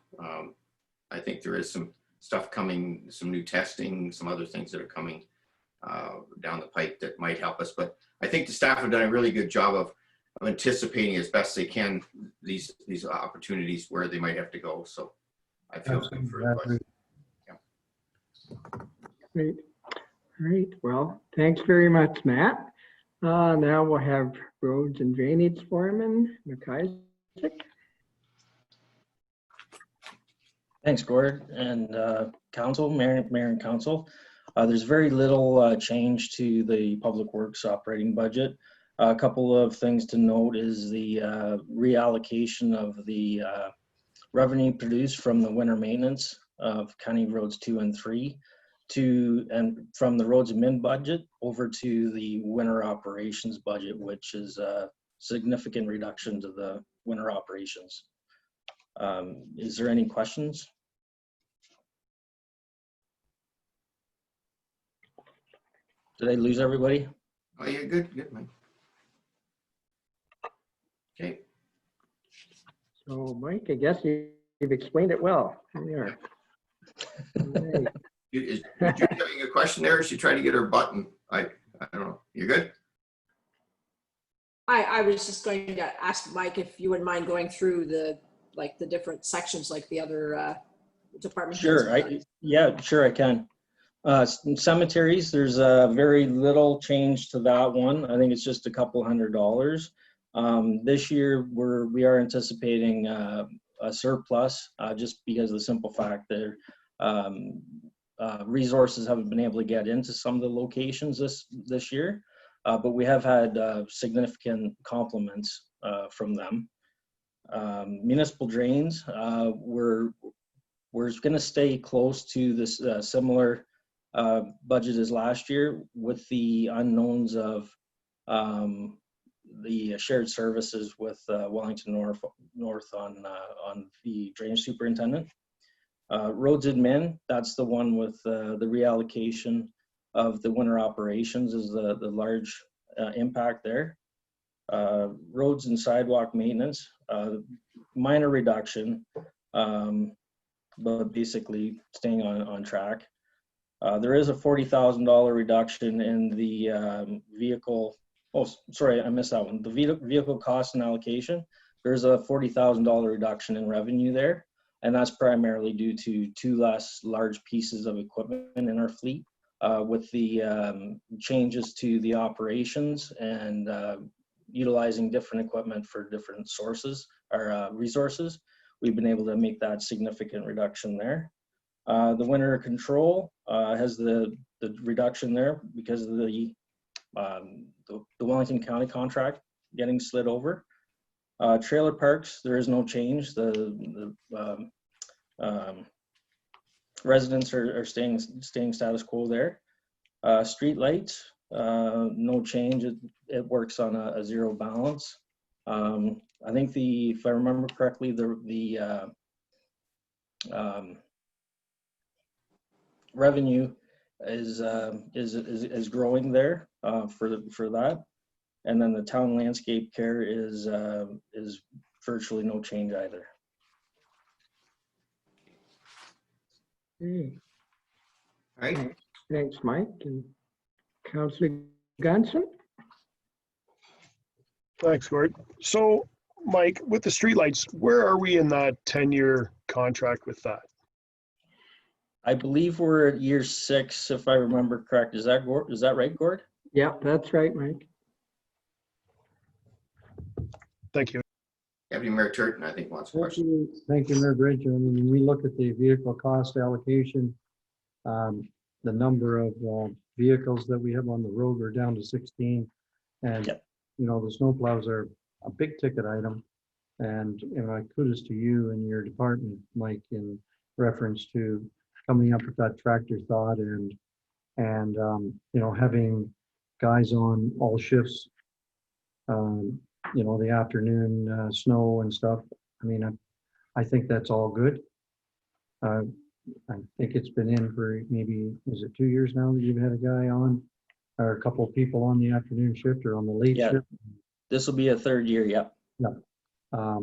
I think there is some stuff coming, some new testing, some other things that are coming down the pipe that might help us. But I think the staff have done a really good job of anticipating as best they can these opportunities where they might have to go. So I feel good for advice. Yeah. Great. Great. Well, thanks very much, Matt. Now we'll have Roads and Drainage Foreman, McIsaac. Thanks, Gord, and Council, Mayor and Council. There's very little change to the Public Works operating budget. A couple of things to note is the reallocation of the revenue produced from the winter maintenance of County Roads 2 and 3 and from the Roads Admin budget over to the winter operations budget, which is a significant reduction to the winter operations. Is there any questions? Did I lose everybody? Oh, you're good, man. Okay. So, Mike, I guess you've explained it well. Here we are. Right. Is Judy having a question there? Is she trying to get her button? I don't know. You good? I was just going to ask Mike if you wouldn't mind going through the different sections like the other departments. Sure. Sure I can. Cemeteries, there's very little change to that one. I think it's just a couple $100. This year we are anticipating a surplus just because of the simple fact that resources haven't been able to get into some of the locations this year, but we have had significant compliments from them. Municipal drains, we're going to stay close to this similar budget as last year, with the unknowns of the shared services with Wellington North on the drainage superintendent. Roads admin, that's the one with the reallocation of the winter operations is the large impact there. Roads and sidewalk maintenance, minor reduction, but basically staying on track. There is a $40,000 reduction in the vehicle. Oh, sorry, I missed that one. The vehicle cost and allocation. There's a $40,000 reduction in revenue there, and that's primarily due to 2 less large pieces of equipment in our fleet with the changes to the operations and utilizing different equipment for different sources or resources, we've been able to make that significant reduction there. The winter control has the reduction there because of the Wellington County contract getting slid over. Trailer parks, there is no change. The residents are staying status quo there. Street lights, no change. It works on a zero balance. I think if I remember correctly, the revenue is growing there for that, and then the town landscape care is virtually no change either. Okay. All right. Thanks, Mike. And Councillor Gunson? Thanks, Gord. So, Mike, with the streetlights, where are we in that 10-year contract with that? I believe we're at year 6, if I remember correct. Is that right, Gord? Yeah, that's right, Mike. Thank you. Deputy Mayor Turton, I think, wants a question. Thank you, Mayor Bridge. I mean, when we look at the vehicle cost allocation, the number of vehicles that we have on the road, we're down to 16. And, Yep. you know, the snowplows are a big ticket item. And, you know, kudos to you and your department, Mike, in reference to coming up with that tractor thought and you know, having guys on all shifts, you know, the afternoon snow and stuff. I mean, I think that's all good. I think it's been in for maybe, is it 2 years now that you've had a guy on, or a couple of people on the afternoon shift or on the late shift? This will be a 3rd year, yep. Yeah. I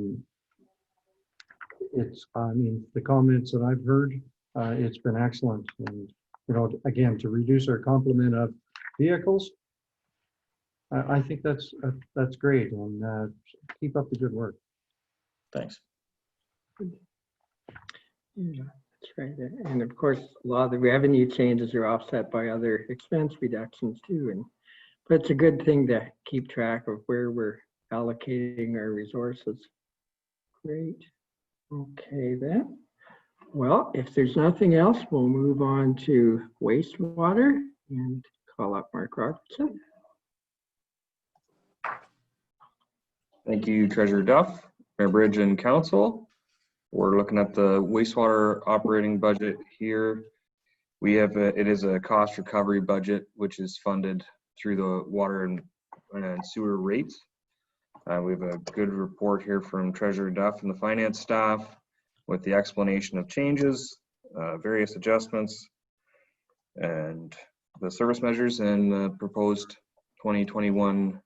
mean, the comments that I've heard, it's been excellent. And, you know, again, to reduce our complement of vehicles, I think that's great. And keep up the good work. Thanks. Yeah, that's right. And of course, a lot of the revenue changes are offset by other expense reductions too. But it's a good thing to keep track of where we're allocating our resources. Great. Okay then. Well, if there's nothing else, we'll move on to wastewater and call up Mark Robertson. Thank you, Treasurer Duff, Mayor Bridge and Council. We're looking at the wastewater operating budget here. We have it is a cost recovery budget, which is funded through the water and sewer rates. We have a good report here from Treasurer Duff and the finance staff with the explanation of changes, various adjustments, and the service measures and the proposed 2021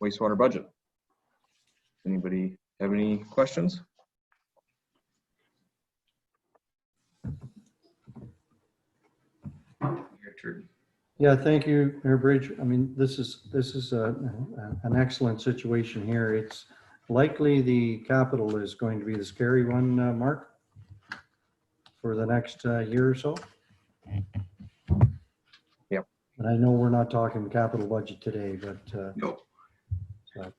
wastewater budget. Anybody have any questions? Yeah, thank you, Mayor Bridge. I mean, this is an excellent situation here. It's likely the capital is going to be the scary one, Mark, for the next year or so. Yep. And I know we're not talking capital budget today, but No. So.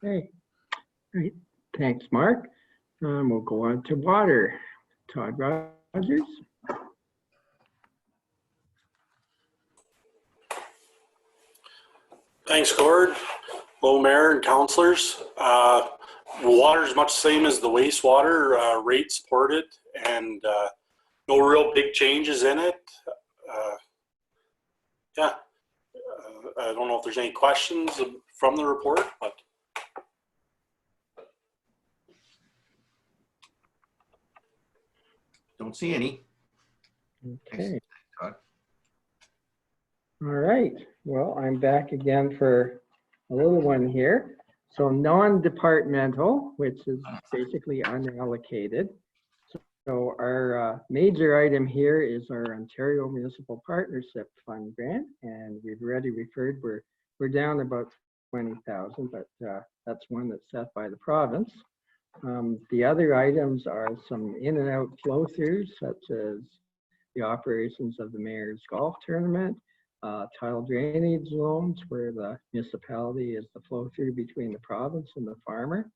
Okay. Great. Thanks, Mark. We'll go on to water. Todd Rogers. Thanks, Gord. Hello, Mayor and councilors. Water is much the same as the wastewater, rate supported, and no real big changes in it. Yeah, I don't know if there's any questions from the report, but. Don't see any. Okay. All right. Well, I'm back again for a little one here. So non-departmental, which is basically unallocated. So our major item here is our Ontario Municipal Partnership Fund grant, and we've already referred, we're down about 20,000, but that's one that's set by the province. The other items are some in and out flow throughs, such as the operations of the mayor's golf tournament, tile drainage loans, where the municipality is the flow through between the province and the farmer.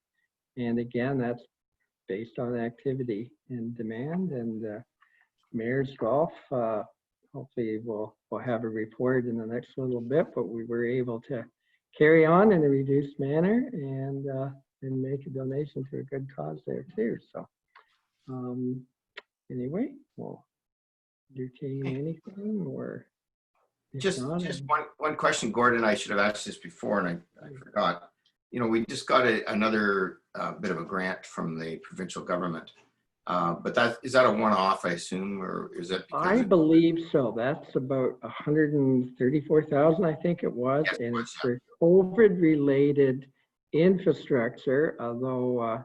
And again, that's based on activity and demand. And mayor's golf, hopefully we'll have a report in the next little bit, but we were able to carry on in a reduced manner and make a donation to a good cause there too. So anyway, we'll entertain anything, or if Just not, one question, Gordon. I should have asked this before and I forgot. You know, we just got another bit of a grant from the provincial government. But is that a one-off, I assume, or is it? I believe so. That's about 134,000, I think it was, Yes, and it's for COVID-related infrastructure. Although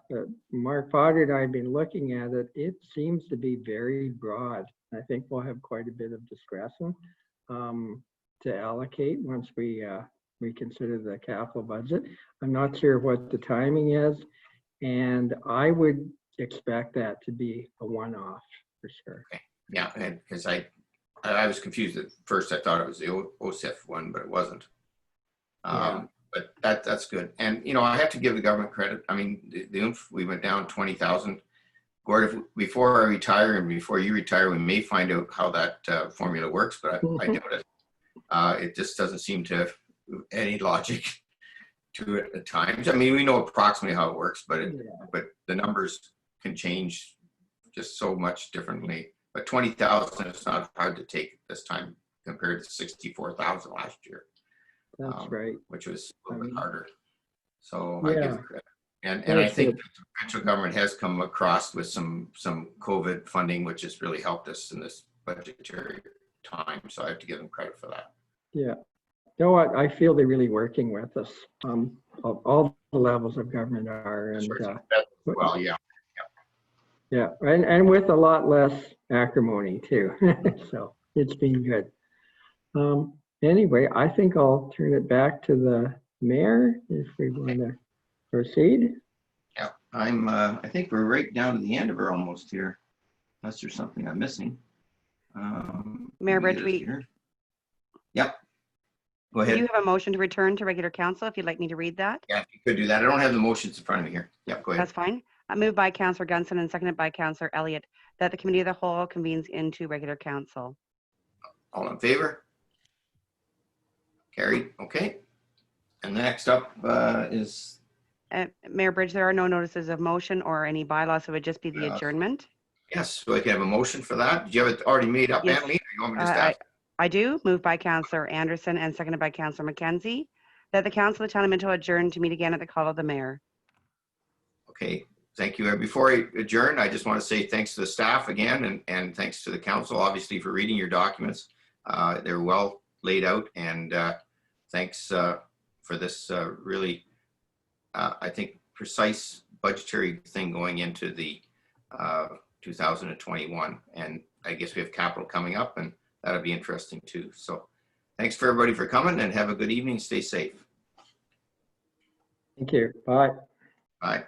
Mark Potter and I have been looking at it, it seems to be very broad. I think we'll have quite a bit of discretion to allocate once we consider the capital budget. I'm not sure what the timing is, and I would expect that to be a one-off for sure. Okay. Yeah, and because I was confused at first. I thought it was the OSIF one, but it wasn't. Yeah. But that's good. And you know, I have to give the government credit. I mean, we went down 20,000. Gord, before I retire and before you retire, we may find out how that formula works, but I doubt it. It just doesn't seem to have any logic to it at times. I mean, we know approximately how it works, but but the numbers can change just so much differently. But 20,000 is not hard to take this time compared to 64,000 last year. That's right. Which was a little bit harder. So Yeah. I give it credit. And I think the provincial government has come across with some COVID funding, which has really helped us in this budgetary time. So I have to give them credit for that. Yeah. You know what? I feel they're really working with us. All the levels of government are, and well, yeah. Yeah, and with a lot less acrimony too. So it's been good. Anyway, I think I'll turn it back to the mayor if we want to proceed. Yeah, I think we're right down to the end of her almost here, unless there's something I'm missing. Mayor Bridge, Yep. Go ahead. Do you have a motion to return to regular council if you'd like me to read that? Yeah, if you could do that. I don't have the motions in front of me here. Yep, go ahead. That's fine. Moved by Councillor Gunson and seconded by Councillor Elliott that the committee of the whole convenes into regular council. All in favor? Carried. Okay. And next up is Mayor Bridge, there are no notices of motion or any bylaws, so it would just be the adjournment. yes. So I can have a motion for that. Do you have it already made up, Yes. Annalene, or you want me to just ask? I do. Moved by Councillor Anderson and seconded by Councillor McKenzie that the council of the town of Minto adjourn to meet again at the call of the mayor. Okay. Thank you. Before I adjourn, I just want to say thanks to the staff again, and thanks to the council, obviously, for reading your documents. They're well laid out, and thanks for this really, I think, precise budgetary thing going into the 2021. And I guess we have capital coming up, and that'll be interesting too. So thanks for everybody for coming, and have a good evening. Stay safe. Thank you. Bye. Bye.